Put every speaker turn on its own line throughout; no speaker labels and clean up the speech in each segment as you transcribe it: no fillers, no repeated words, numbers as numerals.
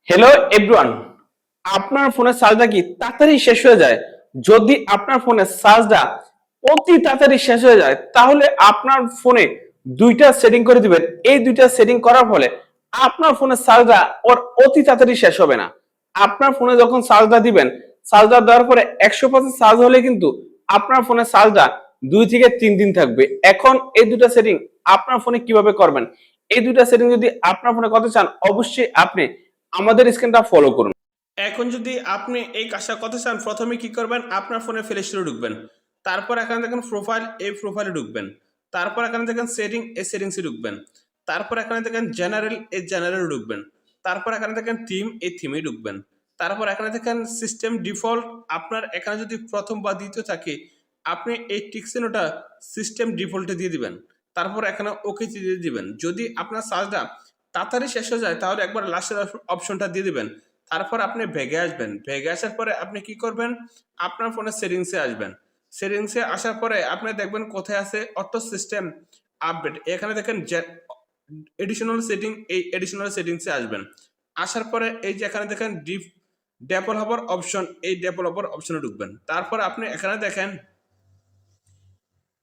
Hello everyone, আপনার ফোনের চার্জটা কি তাড়াতাড়ি শেষ হয়ে যায়? যদি আপনার ফোনের চার্জটা অতি তাড়াতাড়ি শেষ হয়ে যায় তাহলে আপনার ফোনে দুইটা সেটিং করে দিবেন। এই দুইটা সেটিং করার ফলে আপনার ফোনের চার্জটা অতি তাড়াতাড়ি শেষ হবে না। আপনার ফোনে যখন চার্জটা দিবেন, চার্জটা দেওয়ার পরে 100% চার্জ হলে কিন্তু আপনার ফোনের চার্জটা 2 থেকে 3 দিন থাকবে। এখন এই দুটা সেটিং আপনার ফোনে কিভাবে করবেন? এই দুইটা সেটিং যদি আপনার ফোনে করতে চান, অবশ্যই আপনি আমাদের স্ক্রিনটা ফলো করুন।
এখন যদি আপনি এই কাজটা করতে চান, প্রথমে কি করবেন, আপনার ফোনে প্লে স্টোরে ঢুকবেন। তারপর এখানে দেখেন প্রোফাইল, এই প্রোফাইলে ঢুকবেন। তারপর এখানে দেখেন সেটিং, এই সেটিংসে ঢুকবেন। তারপর এখানে দেখেন জেনারেল, এই জেনারেলে ঢুকবেন। তারপর এখানে দেখেন থিম, এই থিমে ঢুকবেন। তারপর এখানে দেখেন সিস্টেম ডিফল্ট, আপনার এখানে যদি প্রথম বা দ্বিতীয় থাকে আপনি এই টিকসিনোটা সিস্টেম ডিফল্টে দিয়ে দিবেন। তারপর এখানে ওকে দিয়ে দিবেন। যদি আপনার চার্জটা তাড়াতাড়ি শেষ হয়ে যায় তাহলে একবার লাস্টের অপশনটা দিয়ে দিবেন। তারপর আপনি ভেগে আসবেন। ভেগে আসার পরে আপনি কি করবেন, আপনার ফোনের সেটিংসে আসবেন। সেটিংসে আসার পরে আপনি দেখবেন কোথায় আছে অটো সিস্টেম আপডেট, এখানে দেখেন যে এডিশনাল সেটিং, এই এডিশনাল সেটিংসে আসবেন। আসার পরে এই যে এখানে দেখেন ডেভেলপার অপশন, এই ডেভেলপার অপশনে ঢুকবেন। তারপর আপনি এখানে দেখেন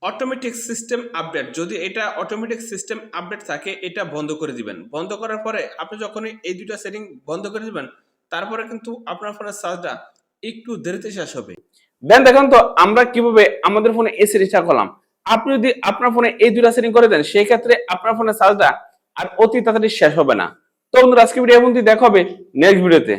অটোমেটিক সিস্টেম আপডেট, যদি এটা অটোমেটিক সিস্টেম আপডেট থাকে এটা বন্ধ করে দিবেন। বন্ধ করার পরে আপনি যখনই এই দুইটা সেটিং বন্ধ করে দিবেন তারপরে কিন্তু আপনার ফোনের চার্জটা একটু দেরিতে শেষ হবে।
দেন দেখুন তো আমরা কিভাবে আমাদের ফোনে এই সেটিংটা করলাম। আপনি যদি আপনার ফোনে এই দুইটা সেটিং করে দেন, সেই ক্ষেত্রে আপনার ফোনের চার্জটা আর অতি তাড়াতাড়ি শেষ হবে না। তো বন্ধুরা, আজকে ভিডিও এমন দেখা হবে নেক্সট ভিডিওতে।